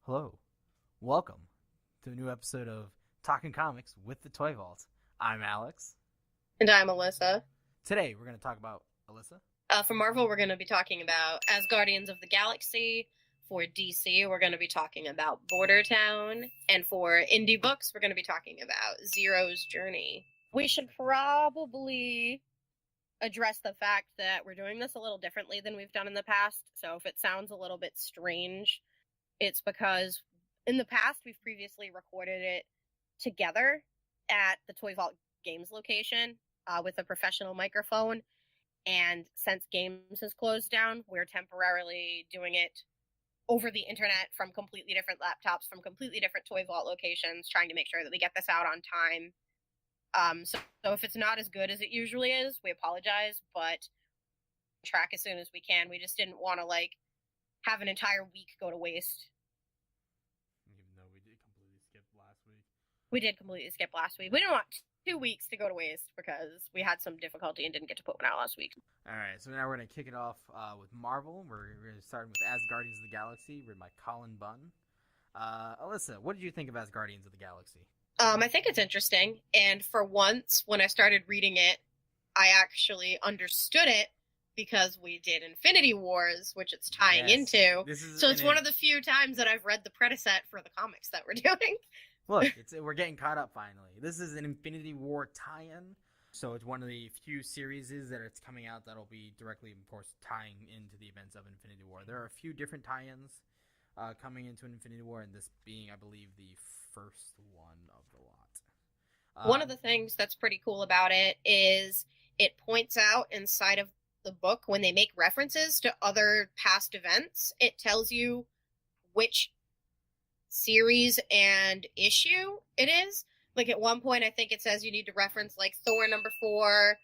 Hello. Welcome to a new episode of Talking Comics with the Toy Vault. I'm Alex. And I'm Alyssa. Today we're going to talk about Alyssa. For Marvel, we're going to be talking about As Guardians of the Galaxy. For DC, we're going to be talking about Border Town. And for indie books, we're going to be talking about Zero's Journey. We should probably address the fact that we're doing this a little differently than we've done in the past. So if it sounds a little bit strange, it's because in the past we've previously recorded it together at the Toy Vault Games location with a professional microphone. And since Games has closed down, we're temporarily doing it over the internet from completely different laptops, from completely different Toy Vault locations, trying to make sure that we get this out on time. So if it's not as good as it usually is, we apologize, but track as soon as we can. We just didn't want to have an entire week go to waste. Even though we did completely skip last week. We did completely skip last week. We didn't want 2 weeks to go to waste because we had some difficulty and didn't get to put one out last week. All right, so now we're going to kick it off with Marvel. We're going to start with As Guardians of the Galaxy, written by Colin Bunn. Alyssa, what did you think of As Guardians of the Galaxy? I think it's interesting, and for once, when I started reading it, I actually understood it because we did Infinity Wars, which it's tying into. So it's one of the few times that I've read the predecessor for the comics that we're doing. Look, we're getting caught up finally. This is an Infinity War tie-in, so it's one of the few series that it's coming out that'll be directly, of course, tying into the events of Infinity War. There are a few different tie-ins coming into Infinity War, and this being, I believe, the first one of the lot. One of the things that's pretty cool about it is it points out inside of the book when they make references to other past events, it tells you which series and issue it is. Like at one point, I think it says you need to reference Thor #4,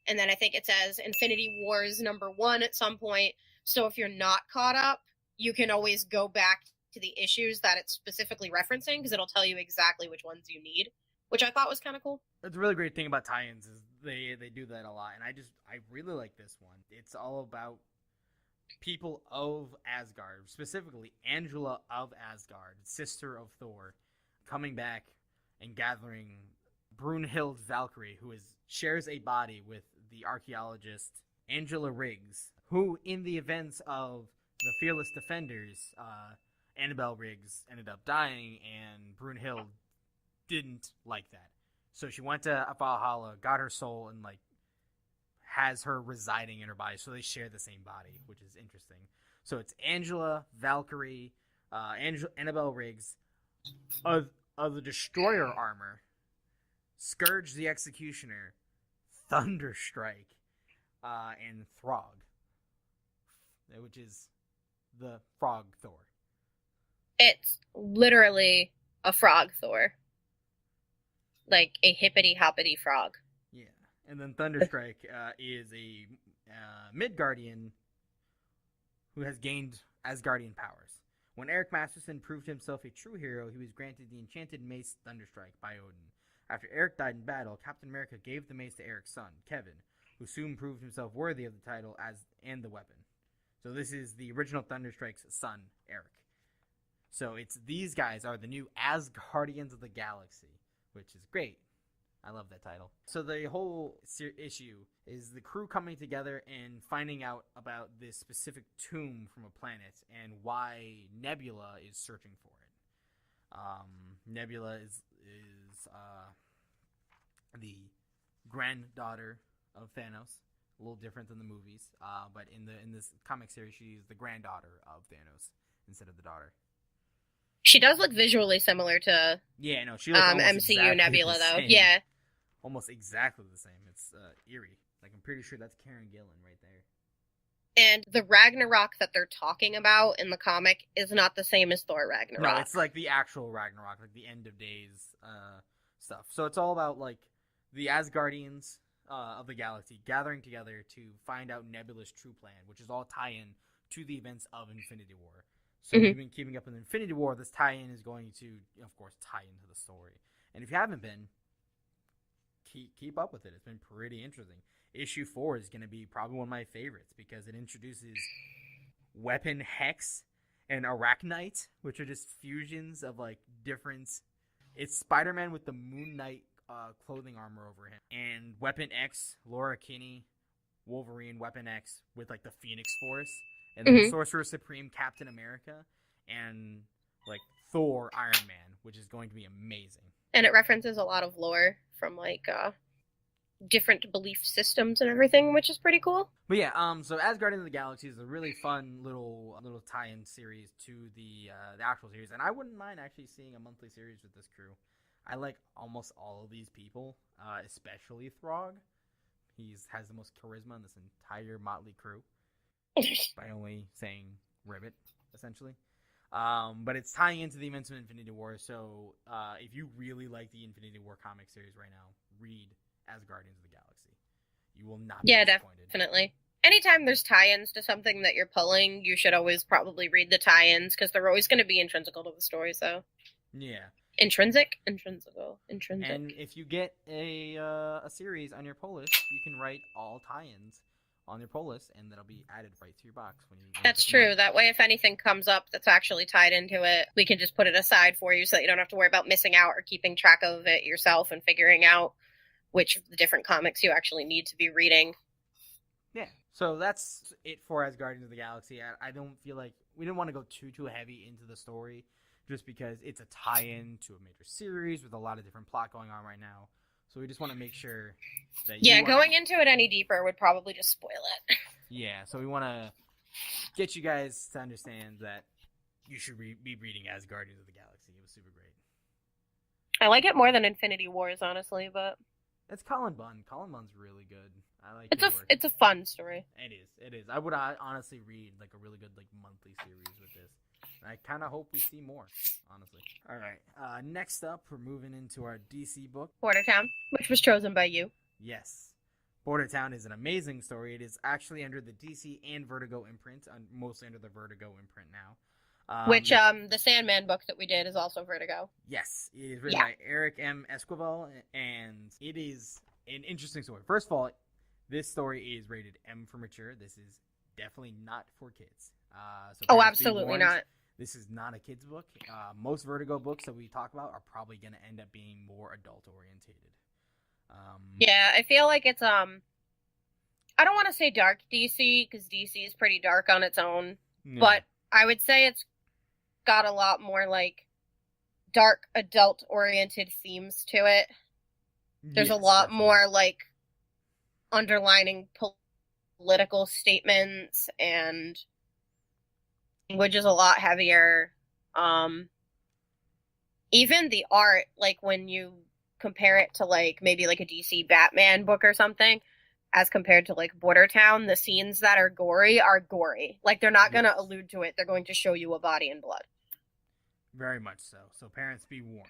and then I think it says Infinity Wars #1 at some point. So if you're not caught up, you can always go back to the issues that it's specifically referencing because it'll tell you exactly which ones you need, which I thought was kind of cool. It's a really great thing about tie-ins is they do that a lot, and I really like this one. It's all about people of Asgard, specifically Angela of Asgard, sister of Thor, coming back and gathering Brunhild Valkyrie, who shares a body with the archaeologist Angela Riggs, who in the events of the Fearless Defenders, Annabelle Riggs ended up dying, and Brunhild didn't like that. So she went to Valhalla, got her soul, and has her residing in her body. So they share the same body, which is interesting. So it's Angela, Valkyrie, Annabelle Riggs, of the Destroyer armor, Scourge the Executioner, Thunderstrike, and Throg, which is the Frog Thor. It's literally a frog Thor. Like a hippity-hoppity frog. Yeah. And then Thunderstrike is a Midgardian who has gained Asgardian powers. When Eric Masterson proved himself a true hero, he was granted the enchanted mace Thunderstrike by Odin. After Eric died in battle, Captain America gave the mace to Eric's son, Kevin, who soon proved himself worthy of the title and the weapon. So this is the original Thunderstrike's son, Eric. So these guys are the new Asgardians of the Galaxy, which is great. I love that title. So the whole issue is the crew coming together and finding out about this specific tomb from a planet and why Nebula is searching for it. Nebula is the granddaughter of Thanos. A little different than the movies, but in this comic series, she's the granddaughter of Thanos instead of the daughter. She does look visually similar to she looks MCU exactly Nebula, though. Same. Yeah. Almost exactly the same. It's eerie. I'm pretty sure that's Karen Gillan right there. And the Ragnarok that they're talking about in the comic is not the same as Thor Ragnarok. No, it's the actual Ragnarok, the end of days stuff. So it's all about the Asgardians of the galaxy gathering together to find out Nebula's true plan, which is all tie-in to the events of Infinity War. So if you've been keeping up with Infinity War, this tie-in is going to, of course, tie into the story. And if you haven't been, keep up with it. It's been pretty interesting. Issue 4 is going to be probably one of my favorites because it introduces Weapon Hex and Arachnite, which are just fusions of like different. It's Spider-Man with the Moon Knight clothing armor over him, and Weapon X, Laura Kinney, Wolverine, Weapon X with like the Phoenix Force, and then Sorcerer Supreme, Captain America, and like Thor, Iron Man, which is going to be amazing. And it references a lot of lore from like different belief systems and everything, which is pretty cool. But yeah, so Asgardians of the Galaxy is a really fun little tie-in series to the actual series, and I wouldn't mind actually seeing a monthly series with this crew. I like almost all of these people, especially Throg. He has the most charisma in this entire motley crew by only saying Ribbit, essentially. But it's tying into the events of Infinity War, so if you really like the Infinity War comic series right now, read Asgardians of the Galaxy. You will not be disappointed. Definitely. Anytime there's tie-ins to something that you're pulling, you should always probably read the tie-ins, because they're always going to be intrinsical to the story, so... Yeah. Intrinsic. And if you get a series on your pull list, you can write all tie-ins on your pull list, and that'll be added right to your box when you. That's true. That way, if anything comes up that's actually tied into it, we can just put it aside for you, so that you don't have to worry about missing out or keeping track of it yourself and figuring out which of the different comics you actually need to be reading. Yeah. So that's it for Asgardians of the Galaxy. I don't feel like we didn't want to go too heavy into the story, just because it's a tie-in to a major series with a lot of different plot going on right now. So we just want to make sure that going into it any deeper would probably just spoil it. Yeah, so we want to get you guys to understand that you should be reading Asgardians of the Galaxy. It was super great. I like it more than Infinity Wars, honestly, but it's Cullen Bunn. Cullen Bunn's really good. I like it's a fun story. It is. I would honestly read like a really good like monthly series with this. I kind of hope we see more, honestly. All right. Next up, we're moving into our DC book. Border Town, which was chosen by you. Yes. Border Town is an amazing story. It is actually under the DC and Vertigo imprint, mostly under the Vertigo imprint now. Which, the Sandman book that we did is also Vertigo. Yes. It is written by Eric M. Esquivel, and it is an interesting story. First of all, this story is rated M for mature. This is definitely not for kids. So absolutely not. This is not a kid's book. Most Vertigo books that we talk about are probably going to end up being more adult orientated. Yeah, I feel like it's I don't want to say dark DC, because DC is pretty dark on its own, but I would say it's got a lot more like dark adult oriented themes to it. There's a lot more like underlining political statements, and language is a lot heavier. Even the art, like when you compare it to like maybe like a DC Batman book or something, as compared to like Border Town, the scenes that are gory are gory. Like they're not going to allude to it. They're going to show you a body and blood. Very much so. So parents, be warned.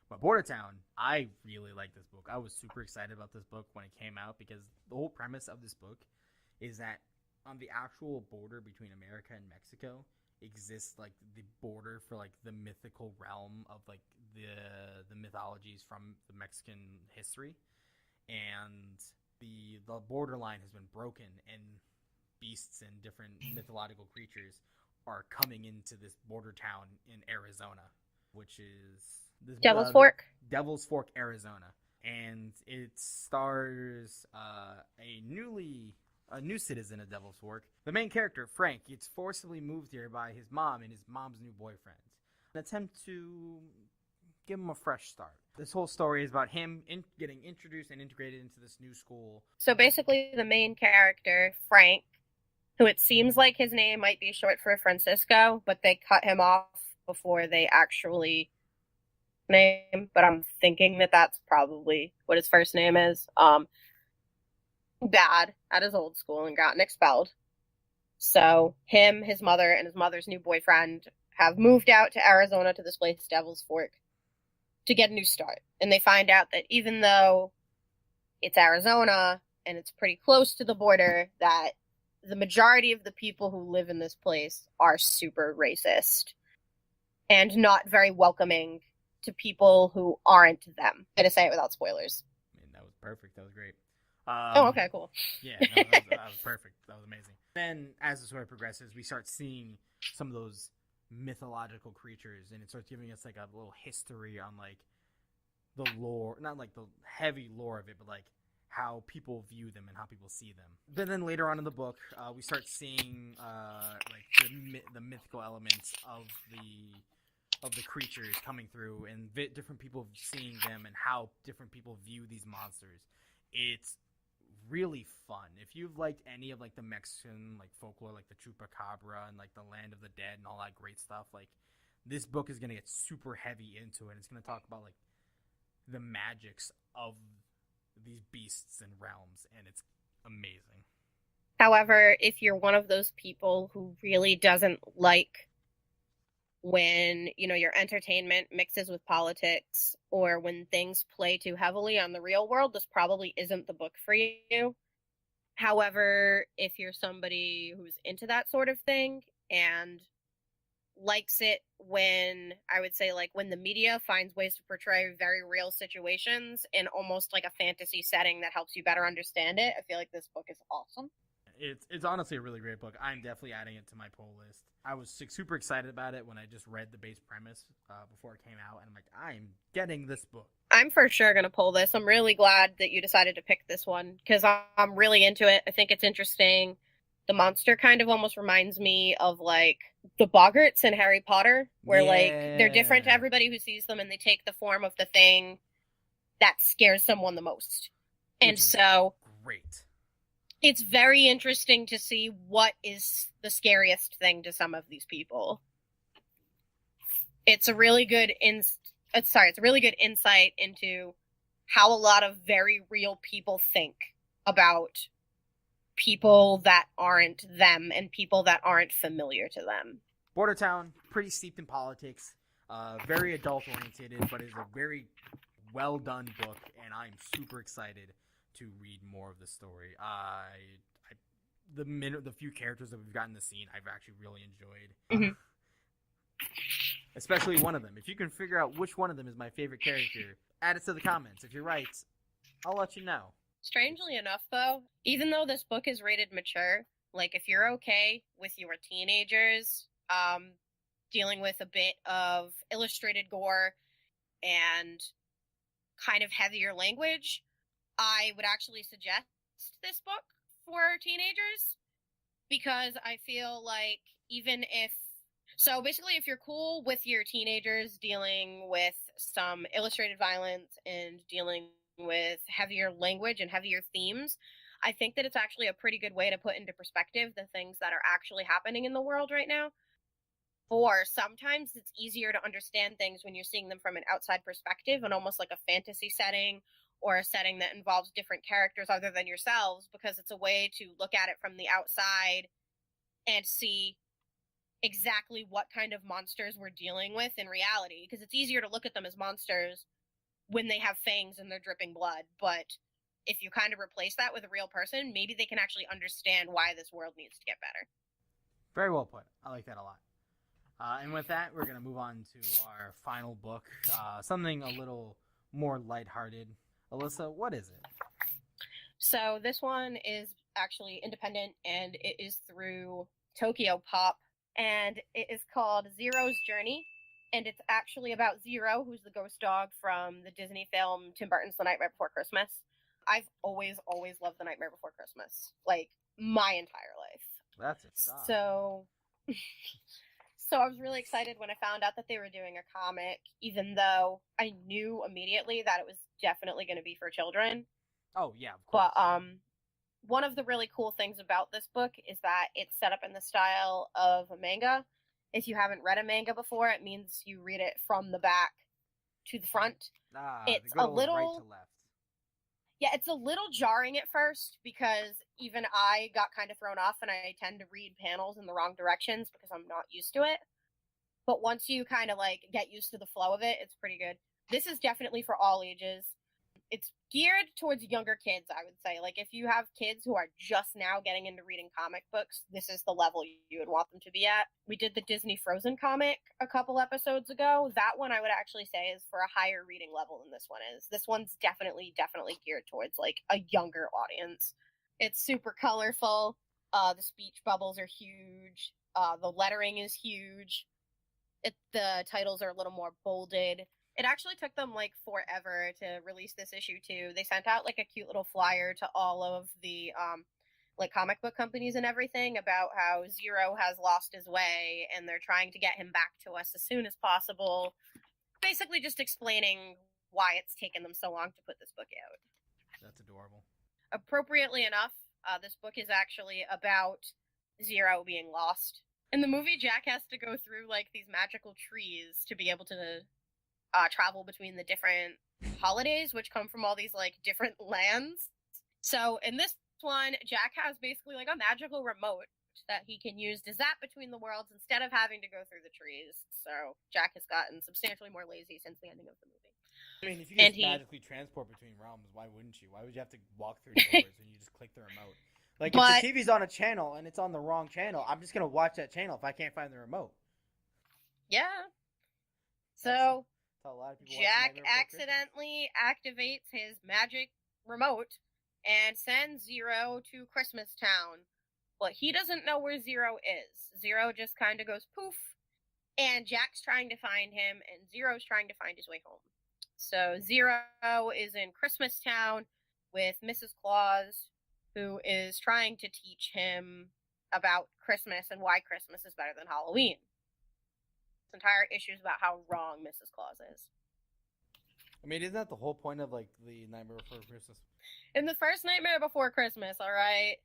But Border Town, I really like this book. I was super excited about this book when it came out, because the whole premise of this book is that on the actual border between America and Mexico exists like the border for like the mythical realm of like the mythologies from the Mexican history, and the borderline has been broken, and beasts and different mythological creatures are coming into this border town in Arizona, which is Devil's Fork, Arizona, and it stars a new citizen of Devil's Fork. The main character, Frank, gets forcibly moved here by his mom and his mom's new boyfriend. An attempt to give him a fresh start. This whole story is about him getting introduced and integrated into this new school. So basically the main character, Frank, who it seems like his name might be short for Francisco, but they cut him off before they actually name, but I'm thinking that that's probably what his first name is. Bad at his old school and gotten expelled. So him, his mother, and his mother's new boyfriend have moved out to Arizona to this place, Devil's Fork, to get a new start. And they find out that even though it's Arizona and it's pretty close to the border, that the majority of the people who live in this place are super racist and not very welcoming to people who aren't them. I'm going to say it without spoilers. I mean, that was perfect. That was great. Okay, cool. Yeah, no, that was perfect. That was amazing. Then, as the story progresses, we start seeing some of those mythological creatures, and it starts giving us like a little history on like the lore, not like the heavy lore of it, but like how people view them and how people see them. Then later on in the book, we start seeing like the mythical elements of the creatures coming through, and different people seeing them and how different people view these monsters. It's really fun. If you've liked any of like the Mexican like folklore, like the Chupacabra and like the Land of the Dead and all that great stuff, like this book is gonna get super heavy into it. It's gonna talk about like the magics of these beasts and realms, and it's amazing. However, if you're one of those people who really doesn't like when, your entertainment mixes with politics or when things play too heavily on the real world, this probably isn't the book for you. However, if you're somebody who's into that sort of thing and likes it when, I would say, like when the media finds ways to portray very real situations in almost like a fantasy setting that helps you better understand it, I feel like this book is awesome. It's honestly a really great book. I'm definitely adding it to my pull list. I was super excited about it when I just read the base premise before it came out, and I'm like, I'm getting this book. I'm for sure going to pull this. I'm really glad that you decided to pick this one because I'm really into it. I think it's interesting. The monster kind of almost reminds me of like the Boggarts in Harry Potter, where like they're different to everybody who sees them and they take the form of the thing that scares someone the most. And so great. It's very interesting to see what is the scariest thing to some of these people. It's a really good it's a really good insight into how a lot of very real people think about people that aren't them and people that aren't familiar to them. Bordertown, pretty steeped in politics, very adult oriented, but is a very well done book, and I'm super excited to read more of the story. The few characters that we've gotten to see, I've actually really enjoyed. Mm-hmm. Especially one of them. If you can figure out which one of them is my favorite character, add it to the comments. If you're right, I'll let you know. Strangely enough, though, even though this book is rated mature, like if you're okay with your teenagers dealing with a bit of illustrated gore and kind of heavier language, I would actually suggest this book for teenagers because I feel like if you're cool with your teenagers dealing with some illustrated violence and dealing with heavier language and heavier themes, I think that it's actually a pretty good way to put into perspective the things that are actually happening in the world right now. Or sometimes it's easier to understand things when you're seeing them from an outside perspective and almost like a fantasy setting or a setting that involves different characters other than yourselves, because it's a way to look at it from the outside and see exactly what kind of monsters we're dealing with in reality, because it's easier to look at them as monsters when they have fangs and they're dripping blood. But if you kind of replace that with a real person, maybe they can actually understand why this world needs to get better. Very well put. I like that a lot. And with that, we're going to move on to our final book, something a little more lighthearted. Alyssa, what is it? So this one is actually independent, and it is through Tokyo Pop, and it is called Zero's Journey, and it's actually about Zero, who's the ghost dog from the Disney film Tim Burton's The Nightmare Before Christmas. I've always loved The Nightmare Before Christmas, like my entire life. That's a shock. So I was really excited when I found out that they were doing a comic, even though I knew immediately that it was definitely going to be for children. Oh, yeah, of course. But one of the really cool things about this book is that it's set up in the style of a manga. If you haven't read a manga before, it means you read it from the back to the front. It's a little right to left. Yeah, it's a little jarring at first because even I got kind of thrown off, and I tend to read panels in the wrong directions because I'm not used to it. But once you kind of like get used to the flow of it, it's pretty good. This is definitely for all ages. It's geared towards younger kids, I would say. Like if you have kids who are just now getting into reading comic books, this is the level you would want them to be at. We did the Disney Frozen comic a couple episodes ago. That one I would actually say is for a higher reading level than this one is. This one's definitely geared towards like a younger audience. It's super colorful. The speech bubbles are huge. The lettering is huge. The titles are a little more bolded. It actually took them like forever to release this issue too. They sent out like a cute little flyer to all of the like comic book companies and everything about how Zero has lost his way and they're trying to get him back to us as soon as possible. Basically just explaining why it's taken them so long to put this book out. That's adorable. Appropriately enough, this book is actually about Zero being lost. In the movie, Jack has to go through like these magical trees to be able to travel between the different holidays, which come from all these like different lands. So in this one, Jack has basically like a magical remote that he can use to zap between the worlds instead of having to go through the trees. So Jack has gotten substantially more lazy since the ending of the movie. I mean, if you just magically transport between realms, why wouldn't you? Why would you have to walk through doors when you just click the remote? Like, if the TV's on a channel and it's on the wrong channel, I'm just going to watch that channel if I can't find the remote. Yeah. So, Jack accidentally activates his magic remote and sends Zero to Christmas Town. But he doesn't know where Zero is. Zero just kind of goes poof, and Jack's trying to find him, and Zero's trying to find his way home. So, Zero is in Christmas Town with Mrs. Claus, who is trying to teach him about Christmas and why Christmas is better than Halloween. This entire issue is about how wrong Mrs. Claus is. I mean, isn't that the whole point of, like, the Nightmare Before Christmas? In the first Nightmare Before Christmas, alright,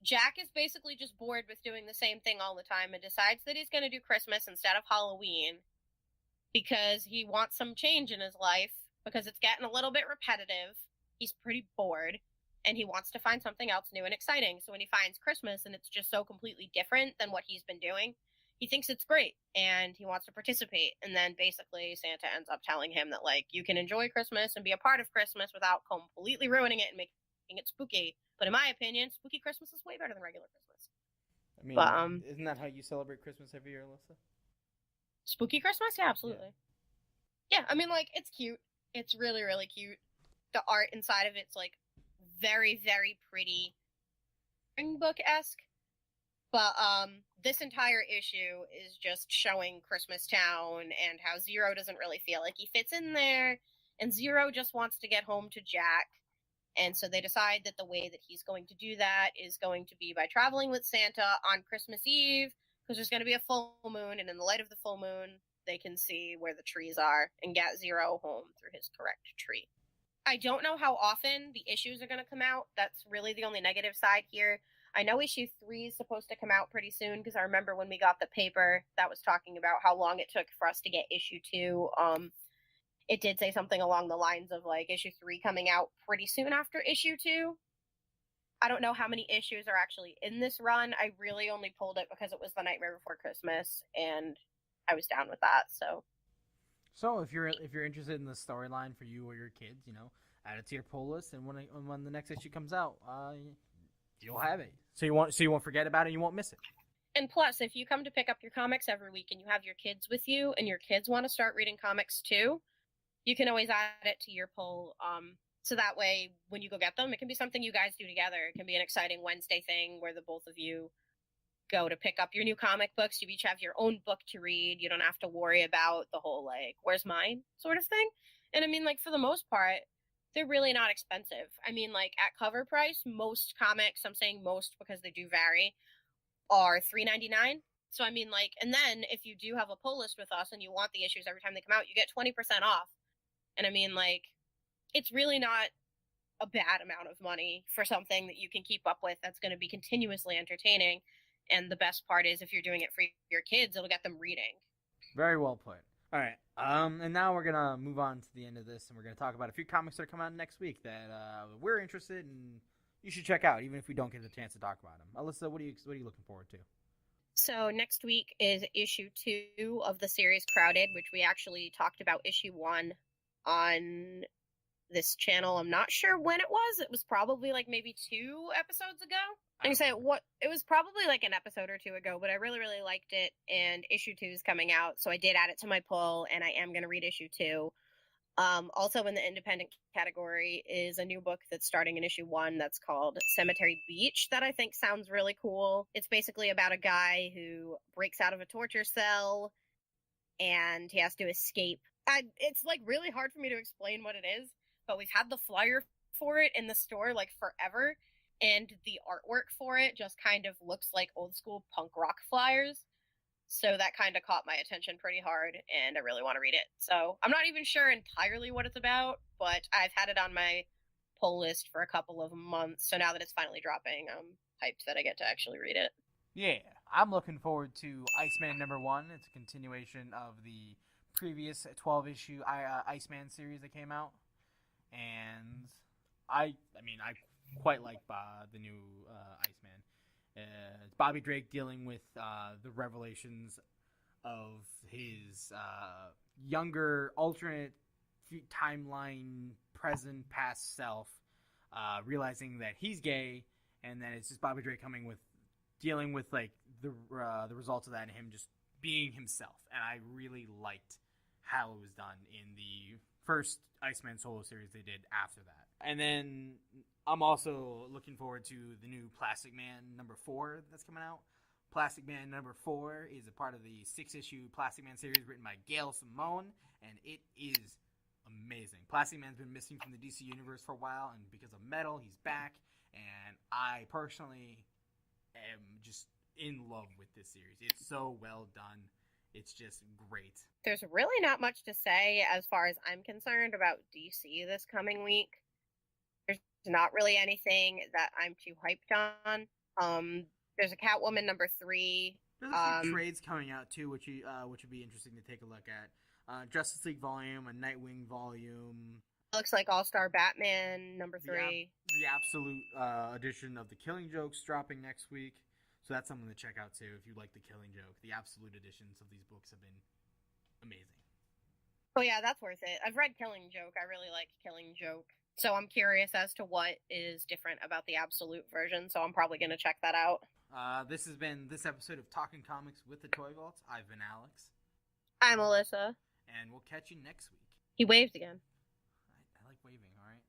Jack is basically just bored with doing the same thing all the time and decides that he's going to do Christmas instead of Halloween because he wants some change in his life, because it's getting a little bit repetitive. He's pretty bored. And he wants to find something else new and exciting. So when he finds Christmas and it's just so completely different than what he's been doing, he thinks it's great and he wants to participate. And then basically Santa ends up telling him that, like, you can enjoy Christmas and be a part of Christmas without completely ruining it and making it spooky. But in my opinion, spooky Christmas is way better than regular Christmas. I mean, isn't that how you celebrate Christmas every year, Alyssa? Spooky Christmas? Yeah, absolutely. Yeah, I mean, like, it's cute. It's really, really cute. The art inside of it's, like, very, very pretty, book-esque. But this entire issue is just showing Christmas Town and how Zero doesn't really feel like he fits in there, and Zero just wants to get home to Jack. And so they decide that the way that he's going to do that is going to be by traveling with Santa on Christmas Eve, because there's going to be a full moon, and in the light of the full moon, they can see where the trees are and get Zero home through his correct tree. I don't know how often the issues are going to come out. That's really the only negative side here. I know issue 3 is supposed to come out pretty soon, because I remember when we got the paper that was talking about how long it took for us to get issue 2. It did say something along the lines of, like, issue 3 coming out pretty soon after issue 2. I don't know how many issues are actually in this run. I really only pulled it because it was the Nightmare Before Christmas, and I was down with that, so... So if you're interested in the storyline for you or your kids, you know, add it to your pull list, and when the next issue comes out, you'll have it. So you won't forget about it, and you won't miss it. And plus, if you come to pick up your comics every week and you have your kids with you, and your kids want to start reading comics too, you can always add it to your pull. So that way, when you go get them, it can be something you guys do together. It can be an exciting Wednesday thing where the both of you go to pick up your new comic books. You each have your own book to read. You don't have to worry about the whole, like, where's mine sort of thing. And I mean, like, for the most part, they're really not expensive. I mean, like, at cover price, most comics, I'm saying most because they do vary, are $3.99. So I mean, like, and then if you do have a pull list with us and you want the issues every time they come out, you get 20% off. And I mean, like, it's really not a bad amount of money for something that you can keep up with that's going to be continuously entertaining. And the best part is, if you're doing it for your kids, it'll get them reading. Very well put. All right. And now we're going to move on to the end of this, and we're going to talk about a few comics that are coming out next week that we're interested in. You should check out, even if we don't get the chance to talk about them. Alyssa, what are you looking forward to? So next week is issue 2 of the series Crowded, which we actually talked about issue 1 on this channel. I'm not sure when it was. It was probably like maybe 2 episodes ago. Like I said, it was probably like an episode or 2 ago, but I really, really liked it, and issue 2 is coming out, so I did add it to my pull, and I am going to read issue 2. Also in the independent category is a new book that's starting in issue 1 that's called Cemetery Beach that I think sounds really cool. It's basically about a guy who breaks out of a torture cell and he has to escape. It's like really hard for me to explain what it is, but we've had the flyer for it in the store like forever, and the artwork for it just kind of looks like old school punk rock flyers. So that kind of caught my attention pretty hard, and I really want to read it. So I'm not even sure entirely what it's about, but I've had it on my pull list for a couple of months. So now that it's finally dropping, I'm hyped that I get to actually read it. Yeah, I'm looking forward to Iceman #1. It's a continuation of the previous 12-issue Iceman series that came out, and I mean, I quite like the new Iceman. It's Bobby Drake dealing with the revelations of his younger alternate timeline, present, past self, realizing that he's gay, and then it's just Bobby Drake coming with dealing with like the results of that and him just being himself. And I really liked how it was done in the first Iceman solo series they did after that. And then I'm also looking forward to the new Plastic Man #4 that's coming out. Plastic Man #4 is a part of the 6-issue Plastic Man series written by Gail Simone, and it is amazing. Plastic Man's been missing from the DC universe for a while, and because of Metal, he's back. And I personally am just in love with this series. It's so well done. It's just great. There's really not much to say as far as I'm concerned about DC this coming week. There's not really anything that I'm too hyped on. There's a Catwoman #3. There's a few trades coming out too, which would be interesting to take a look at. Justice League volume, a Nightwing volume. Looks like All-Star Batman #3. The absolute edition of the Killing Joke's dropping next week, so that's something to check out too if you like the Killing Joke. The absolute editions of these books have been amazing. Oh yeah, that's worth it. I've read Killing Joke. I really like Killing Joke. So I'm curious as to what is different about the absolute version, so I'm probably going to check that out. This has been this episode of Talking Comics with the Toy Vault. I've been Alex. I'm Alyssa. And we'll catch you next week. He waved again. I like waving, alright?